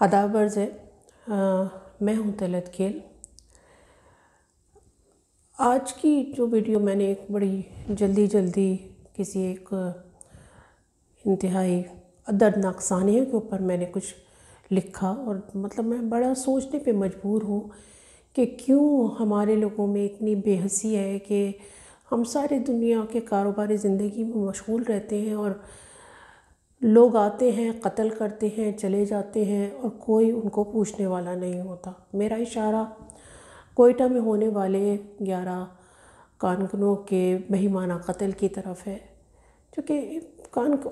آداب عرض ہے۔ میں ہوں طلعت کھیل۔ آج کی جو ویڈیو میں نے ایک بڑی جلدی کسی ایک انتہائی دردناک سانحے کے اوپر میں نے کچھ لکھا، اور میں بڑا سوچنے پہ مجبور ہوں کہ کیوں ہمارے لوگوں میں اتنی بے حسی ہے کہ ہم ساری دنیا کے کاروباری زندگی میں مشغول رہتے ہیں، اور لوگ آتے ہیں، قتل کرتے ہیں، چلے جاتے ہیں، اور کوئی ان کو پوچھنے والا نہیں ہوتا۔ میرا اشارہ کوئٹہ میں ہونے والے 11 کانکنوں کے مہیمانہ قتل کی طرف ہے، کیونکہ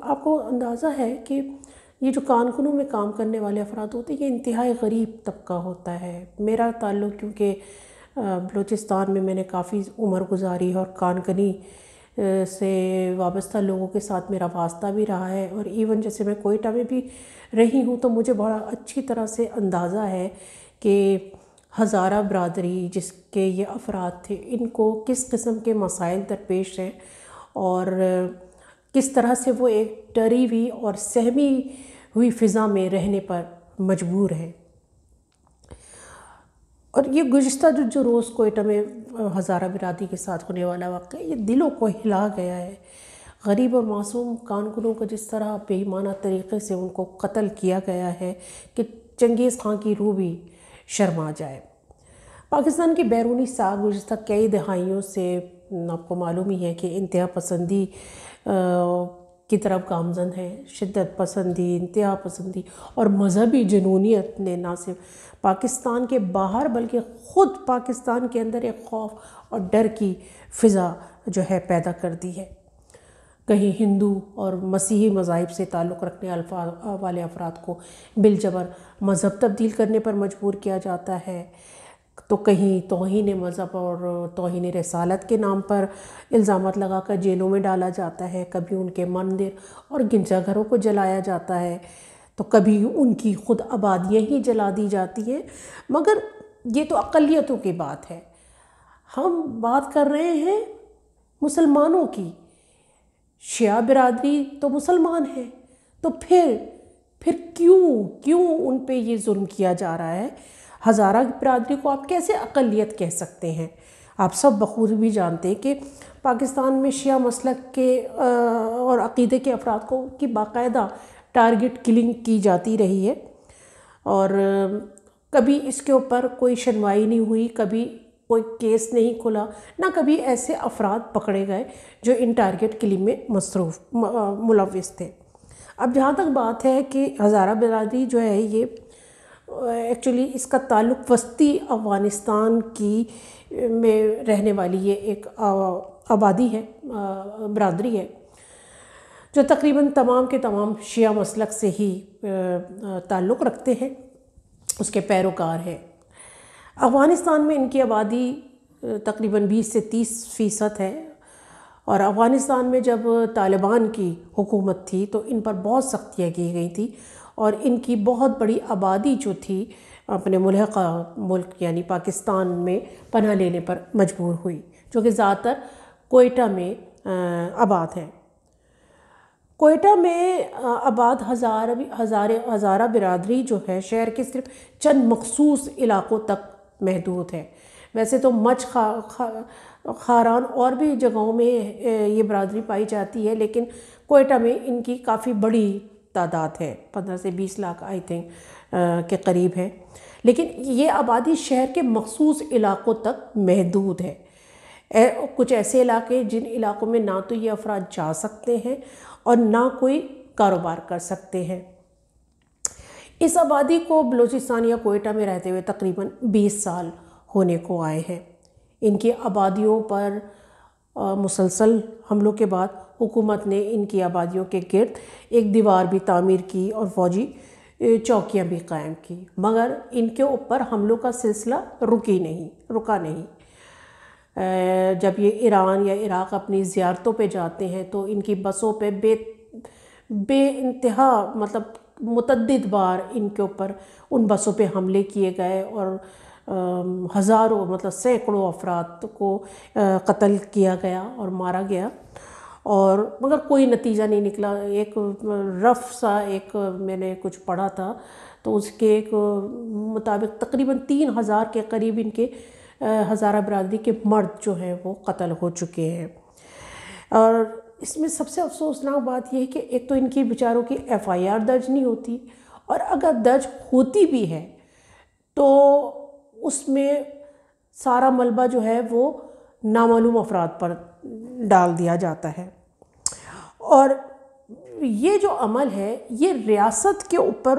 آپ کو اندازہ ہے کہ یہ جو کانکنوں میں کام کرنے والے افراد ہوتے ہیں، یہ انتہائی غریب طبقہ ہوتا ہے۔ میرا تعلق کیونکہ بلوچستان میں نے کافی عمر گزاری، اور کانکنی سے وابستہ لوگوں کے ساتھ میرا واسطہ بھی رہا ہے، اور ایون جیسے میں کوئٹہ میں بھی رہی ہوں تو مجھے بڑا اچھی طرح سے اندازہ ہے کہ ہزارہ برادری جس کے یہ افراد تھے، ان کو کس قسم کے مسائل درپیش ہیں، اور کس طرح سے وہ ایک ڈری ہوئی اور سہمی ہوئی فضا میں رہنے پر مجبور ہیں۔ اور یہ گزشتہ جو روز کوئٹہ میں ہزارہ برادری کے ساتھ ہونے والا واقعہ، یہ دلوں کو ہلا گیا ہے۔ غریب اور معصوم کانکنوں کو جس طرح بے ایمانہ طریقے سے ان کو قتل کیا گیا ہے کہ چنگیز خان کی روح بھی شرما جائے۔ پاکستان کی بیرونی ساکھ گزشتہ کئی دہائیوں سے آپ کو معلوم ہی ہے کہ انتہا پسندی کی طرف گامزن ہے۔ شدت پسندی، انتہا پسندی اور مذہبی جنونیت نے نہ صرف پاکستان کے باہر بلکہ خود پاکستان کے اندر ایک خوف اور ڈر کی فضا جو ہے پیدا کر دی ہے۔ کہیں ہندو اور مسیحی مذاہب سے تعلق رکھنے والے افراد کو بالجبر مذہب تبدیل کرنے پر مجبور کیا جاتا ہے، تو کہیں توہین مذہب اور توہین رسالت کے نام پر الزامات لگا کر جیلوں میں ڈالا جاتا ہے، کبھی ان کے مندر اور گرجا گھروں کو جلایا جاتا ہے، تو کبھی ان کی خود آبادیاں ہی جلا دی جاتی ہیں۔ مگر یہ تو اقلیتوں کی بات ہے، ہم بات کر رہے ہیں مسلمانوں کی۔ شیعہ برادری تو مسلمان ہے، تو پھر کیوں ان پہ یہ ظلم کیا جا رہا ہے؟ ہزارہ برادری کو آپ کیسے اقلیت کہہ سکتے ہیں؟ آپ سب بخوبی جانتے ہیں کہ پاکستان میں شیعہ مسلک کے اور عقیدے کے افراد کو کی باقاعدہ ٹارگٹ کلنگ کی جاتی رہی ہے، اور کبھی اس کے اوپر کوئی سنوائی نہیں ہوئی، کبھی کوئی کیس نہیں کھلا، نہ کبھی ایسے افراد پکڑے گئے جو ان ٹارگٹ کلنگ میں ملوث تھے۔ اب جہاں تک بات ہے کہ ہزارہ برادری جو ہے، یہ ایکچولی اس کا تعلق وسطی افغانستان کی میں رہنے والی یہ ایک آبادی ہے، برادری ہے، جو تقریباً تمام کے تمام شیعہ مسلک سے ہی تعلق رکھتے ہیں، اس کے پیروکار ہیں۔ افغانستان میں ان کی آبادی تقریباً 20 سے 30% ہے، اور افغانستان میں جب طالبان کی حکومت تھی تو ان پر بہت سختیاں کی گئی تھیں، اور ان کی بہت بڑی آبادی جو تھی اپنے ملحقہ ملک یعنی پاکستان میں پناہ لینے پر مجبور ہوئی، جو کہ زیادہ تر کوئٹہ میں آباد ہے۔ کوئٹہ میں آباد ہزارہ برادری جو ہے شہر کے صرف چند مخصوص علاقوں تک محدود ہے۔ ویسے تو مچھ خاران اور بھی جگہوں میں یہ برادری پائی جاتی ہے، لیکن کوئٹہ میں ان کی کافی بڑی تعداد ہے، 15 سے 20 لاکھ آئی تھنک کے قریب ہے، لیکن یہ آبادی شہر کے مخصوص علاقوں تک محدود ہے۔ کچھ ایسے علاقے جن علاقوں میں نہ تو یہ افراد جا سکتے ہیں اور نہ کوئی کاروبار کر سکتے ہیں۔ اس آبادی کو بلوچستان یا کوئٹہ میں رہتے ہوئے تقریباً 20 سال ہونے کو آئے ہیں۔ ان کی آبادیوں پر مسلسل حملوں کے بعد حکومت نے ان کی آبادیوں کے گرد ایک دیوار بھی تعمیر کی اور فوجی چوکیاں بھی قائم کی، مگر ان کے اوپر حملوں کا سلسلہ رکا نہیں۔ جب یہ ایران یا عراق اپنی زیارتوں پہ جاتے ہیں تو ان کی بسوں پہ بے انتہا متعدد بار ان کے اوپر ان بسوں پہ حملے کیے گئے، اور ہزاروں سینکڑوں افراد کو قتل کیا گیا اور مارا گیا، اور مگر کوئی نتیجہ نہیں نکلا. ایک رف سا ایک میں نے کچھ پڑھا تھا تو اس کے ایک مطابق تقریباً 3000 کے قریب ان کے ہزارہ برادری کے مرد جو ہیں وہ قتل ہو چکے ہیں. اور اس میں سب سے افسوسناک بات یہ ہے کہ ایک تو ان کی بیچاروں کی FIR درج نہیں ہوتی، اور اگر درج ہوتی بھی ہے تو اس میں سارا ملبہ جو ہے وہ نامعلوم افراد پر ڈال دیا جاتا ہے. اور یہ جو عمل ہے یہ ریاست کے اوپر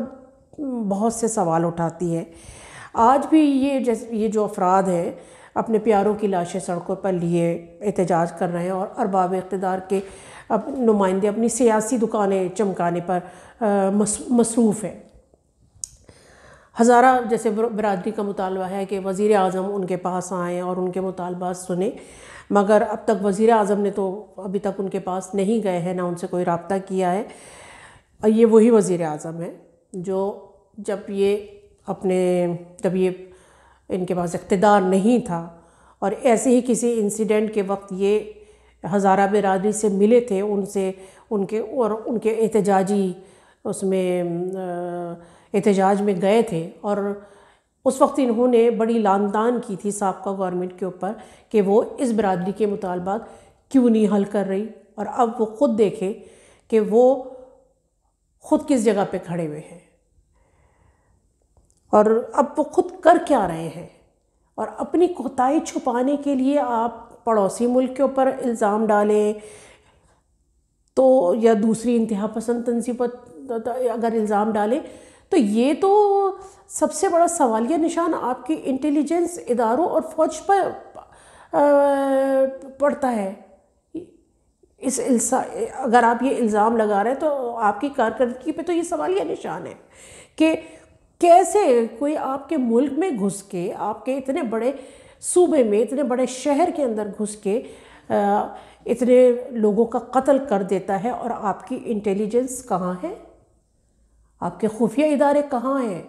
بہت سے سوال اٹھاتی ہے. آج بھی یہ جو افراد ہیں اپنے پیاروں کی لاشیں سڑکوں پر لیے احتجاج کر رہے ہیں، اور ارباب اقتدار کے نمائندے اپنی سیاسی دکانیں چمکانے پر مصروف ہیں. ہزارہ جیسے برادری کا مطالبہ ہے کہ وزیر اعظم ان کے پاس آئیں اور ان کے مطالبات سنیں، مگر اب تک وزیر اعظم نے تو ابھی تک ان کے پاس نہیں گئے ہیں، نہ ان سے کوئی رابطہ کیا ہے. یہ وہی وزیر اعظم ہے جو جب یہ ان کے پاس اقتدار نہیں تھا اور ایسے ہی کسی انسیڈنٹ کے وقت یہ ہزارہ برادری سے ملے تھے، ان کے احتجاجی احتجاج میں گئے تھے، اور اس وقت انہوں نے بڑی لعن طعن کی تھی سابقہ گورنمنٹ کے اوپر کہ وہ اس برادری کے مطالبات کیوں نہیں حل کر رہی. اور اب وہ خود دیکھیں کہ وہ خود کس جگہ پہ کھڑے ہوئے ہیں، اور اب وہ خود کر کیا رہے ہیں. اور اپنی کوتاہی چھپانے کے لیے آپ پڑوسی ملک کے اوپر الزام ڈالیں تو، یا دوسری انتہا پسند تنظیم پر اگر الزام ڈالیں تو یہ تو سب سے بڑا سوالیہ نشان آپ کی انٹیلیجنس اداروں اور فوج پر پڑتا ہے. اگر آپ یہ الزام لگا رہے ہیں تو آپ کی کارکردگی پہ تو یہ سوالیہ نشان ہے کہ کیسے کوئی آپ کے ملک میں گھس کے، آپ کے اتنے بڑے صوبے میں، اتنے بڑے شہر کے اندر گھس کے اتنے لوگوں کا قتل کر دیتا ہے، اور آپ کی انٹیلیجنس کہاں ہے؟ آپ کے خفیہ ادارے کہاں ہیں؟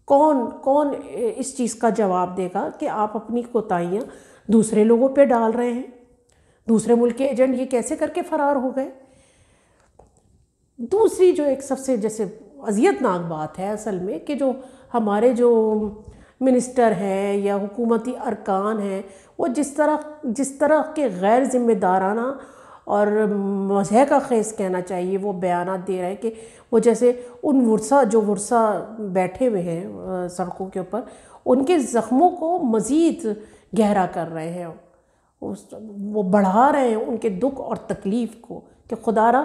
کون اس چیز کا جواب دے گا کہ آپ اپنی کوتاہیاں دوسرے لوگوں پہ ڈال رہے ہیں؟ دوسرے ملک کے ایجنٹ یہ کیسے کر کے فرار ہو گئے؟ دوسری جو ایک سب سے جیسے اذیت ناک بات ہے اصل میں، کہ جو ہمارے جو منسٹر ہیں یا حکومتی ارکان ہیں، وہ جس طرح کے غیر ذمہ دارانہ اور مضحکہ کا خیز کہنا چاہیے وہ بیانات دے رہے ہیں، کہ وہ جیسے ان ورثہ بیٹھے ہوئے ہیں سڑکوں کے اوپر، ان کے زخموں کو مزید گہرا کر رہے ہیں، وہ بڑھا رہے ہیں ان کے دکھ اور تکلیف کو، کہ خدا را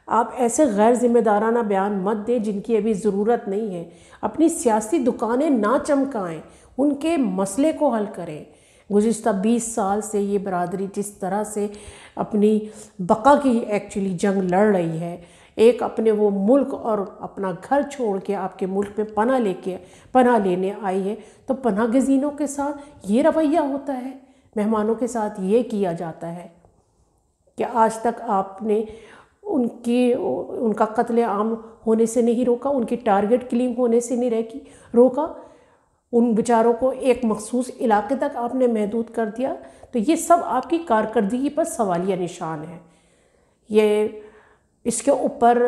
آپ ایسے غیر ذمہ دارانہ بیان مت دیں جن کی ابھی ضرورت نہیں ہے. اپنی سیاسی دکانیں نہ چمکائیں، ان کے مسئلے کو حل کریں. گزشتہ 20 سال سے یہ برادری جس طرح سے اپنی بقا کی ایکچولی جنگ لڑ رہی ہے، ایک اپنے وہ ملک اور اپنا گھر چھوڑ کے آپ کے ملک میں پناہ لینے آئی ہے، تو پناہ گزینوں کے ساتھ یہ رویہ ہوتا ہے، مہمانوں کے ساتھ یہ کیا جاتا ہے. کہ آج تک آپ نے ان کا قتل عام ہونے سے نہیں روکا، ان کی ٹارگٹ کلنگ ہونے سے نہیں روکا، ان بیچاروں کو ایک مخصوص علاقے تک آپ نے محدود کر دیا. تو یہ سب آپ کی کارکردگی پر سوالیہ نشان ہے. اس کے اوپر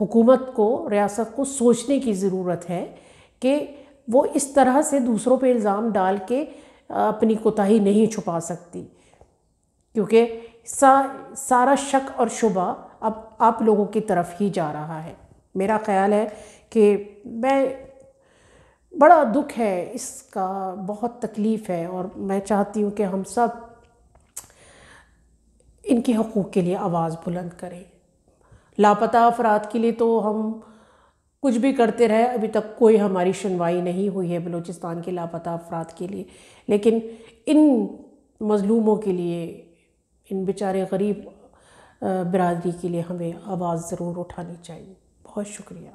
حکومت کو، ریاست کو سوچنے کی ضرورت ہے کہ وہ اس طرح سے دوسروں پہ الزام ڈال کے اپنی کوتاہی نہیں چھپا سکتی، کیونکہ سارا شک اور شبہ اب آپ لوگوں کی طرف ہی جا رہا ہے. میرا خیال ہے کہ بڑا دکھ ہے اس کا، بہت تکلیف ہے، اور میں چاہتی ہوں کہ ہم سب ان کے حقوق کے لیے آواز بلند کریں. لاپتہ افراد کے لیے تو ہم کچھ بھی کرتے رہے، ابھی تک کوئی ہماری سنوائی نہیں ہوئی ہے بلوچستان کے لاپتہ افراد کے لیے، لیکن ان مظلوموں کے لیے، ان بیچارے غریب برادری کے لیے ہمیں آواز ضرور اٹھانی چاہیے. بہت شکریہ.